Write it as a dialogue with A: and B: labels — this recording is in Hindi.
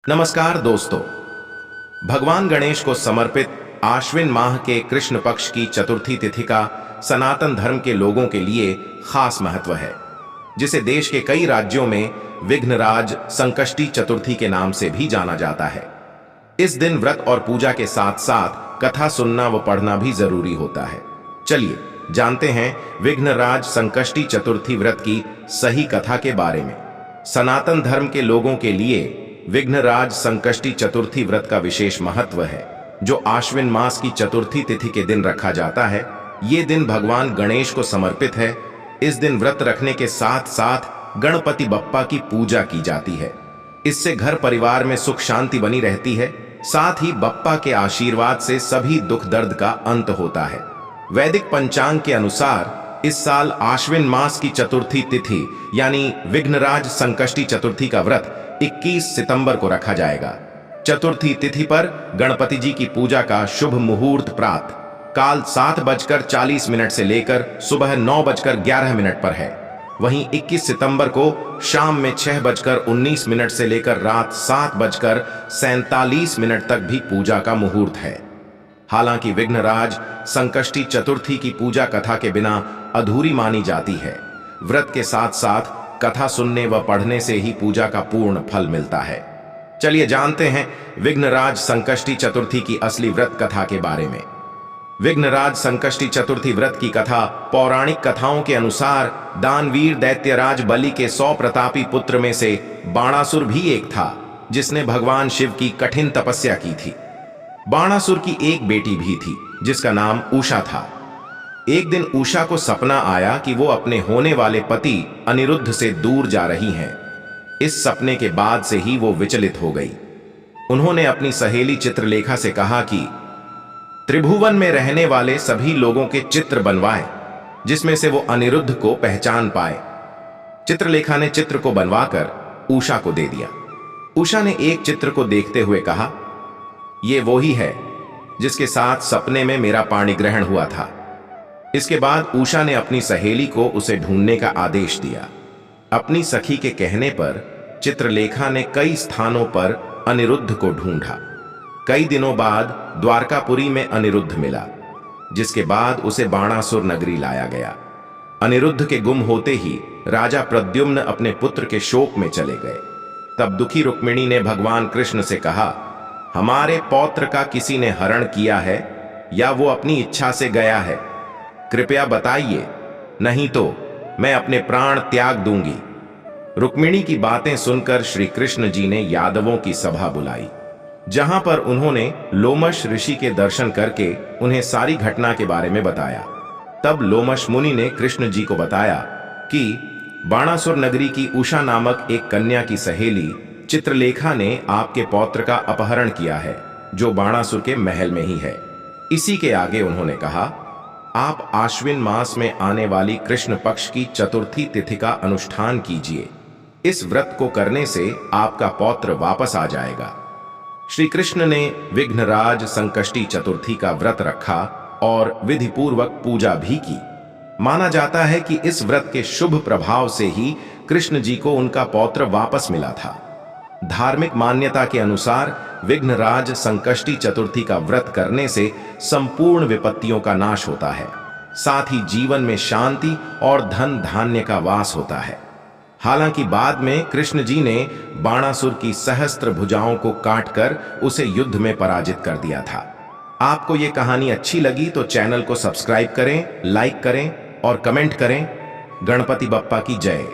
A: नमस्कार दोस्तों। भगवान गणेश को समर्पित आश्विन माह के कृष्ण पक्ष की चतुर्थी तिथि का सनातन धर्म के लोगों के लिए खास महत्व है, जिसे देश के कई राज्यों में विघ्नराज संकष्टी चतुर्थी के नाम से भी जाना जाता है। इस दिन व्रत और पूजा के साथ साथ कथा सुनना व पढ़ना भी जरूरी होता है। चलिए जानते हैं विघ्नराज संकष्टी चतुर्थी व्रत की सही कथा के बारे में। सनातन धर्म के लोगों के लिए विघ्नराज संकष्टी चतुर्थी व्रत का विशेष महत्व है, जो आश्विन मास की चतुर्थी तिथि के दिन रखा जाता है। ये दिन भगवान गणेश को समर्पित है। इस दिन व्रत रखने के साथ साथ गणपति बप्पा की पूजा की जाती है। इससे घर परिवार में सुख शांति बनी रहती है। साथ ही बप्पा के आशीर्वाद से सभी दुख दर्द का अंत होता है। वैदिक पंचांग के अनुसार इस साल आश्विन मास की चतुर्थी तिथि यानी विघ्नराज संकष्टी चतुर्थी का व्रत 21 सितंबर को रखा जाएगा। चतुर्थी तिथि पर गणपति जी की पूजा का शुभ मुहूर्त प्रातः काल 7:40 से लेकर सुबह 9:11 पर है। वहीं 21 सितंबर को शाम में 6:19 से लेकर रात 7:47 तक भी पूजा का मुहूर्त है। हालांकि विघ्नराज संकष्टी चतुर्थी की पूजा कथा के बिना अधूरी मानी जाती है। व्रत के साथ साथ कथा सुनने व पढ़ने से ही पूजा का पूर्ण फल मिलता है। चलिए जानते हैं विघ्नराज संकष्टी चतुर्थी की असली व्रत कथा के बारे में। विघ्नराज संकष्टी चतुर्थी व्रत की कथा पौराणिक कथाओं के अनुसार दानवीर दैत्यराज बलि के 100 प्रतापी पुत्र में से बाणासुर भी एक था, जिसने भगवान शिव की कठिन तपस्या की थी। बाणासुर की एक बेटी भी थी, जिसका नाम उषा था। एक दिन उषा को सपना आया कि वो अपने होने वाले पति अनिरुद्ध से दूर जा रही हैं। इस सपने के बाद से ही वो विचलित हो गई। उन्होंने अपनी सहेली चित्रलेखा से कहा कि त्रिभुवन में रहने वाले सभी लोगों के चित्र बनवाएं, जिसमें से वो अनिरुद्ध को पहचान पाए। चित्रलेखा ने चित्र को बनवाकर उषा को दे दिया। उषा ने एक चित्र को देखते हुए कहा, ये वो ही है जिसके साथ सपने में मेरा पाणी ग्रहण हुआ था। इसके बाद उषा ने अपनी सहेली को उसे ढूंढने का आदेश दिया। अपनी सखी के कहने पर चित्रलेखा ने कई स्थानों पर अनिरुद्ध को ढूंढा। कई दिनों बाद द्वारकापुरी में अनिरुद्ध मिला, जिसके बाद उसे बाणासुर नगरी लाया गया। अनिरुद्ध के गुम होते ही राजा प्रद्युम्न अपने पुत्र के शोक में चले गए। तब दुखी रुक्मिणी ने भगवान कृष्ण से कहा, हमारे पौत्र का किसी ने हरण किया है या वो अपनी इच्छा से गया है? कृपया बताइए, नहीं तो मैं अपने प्राण त्याग दूंगी। रुक्मिणी की बातें सुनकर श्री कृष्ण जी ने यादवों की सभा बुलाई, जहां पर उन्होंने लोमश ऋषि के दर्शन करके उन्हें सारी घटना के बारे में बताया। तब लोमश मुनि ने कृष्ण जी को बताया कि बाणासुर नगरी की उषा नामक एक कन्या की सहेली चित्रलेखा ने आपके पौत्र का अपहरण किया है, जो बाणासुर के महल में ही है। इसी के आगे उन्होंने कहा, आप आश्विन मास में आने वाली कृष्ण पक्ष की चतुर्थी तिथि का अनुष्ठान कीजिए। इस व्रत को करने से आपका पौत्र वापस आ जाएगा। श्री कृष्ण ने विघ्नराज संकष्टी चतुर्थी का व्रत रखा और विधि पूर्वक पूजा भी की। माना जाता है कि इस व्रत के शुभ प्रभाव से ही कृष्ण जी को उनका पौत्र वापस मिला था। धार्मिक मान्यता के अनुसार विघ्नराज संकष्टी चतुर्थी का व्रत करने से संपूर्ण विपत्तियों का नाश होता है। साथ ही जीवन में शांति और धन धान्य का वास होता है। हालांकि बाद में कृष्ण जी ने बाणासुर की सहस्त्र भुजाओं को काटकर उसे युद्ध में पराजित कर दिया था। आपको ये कहानी अच्छी लगी तो चैनल को सब्सक्राइब करें, लाइक करें और कमेंट करें। गणपति बप्पा की जय।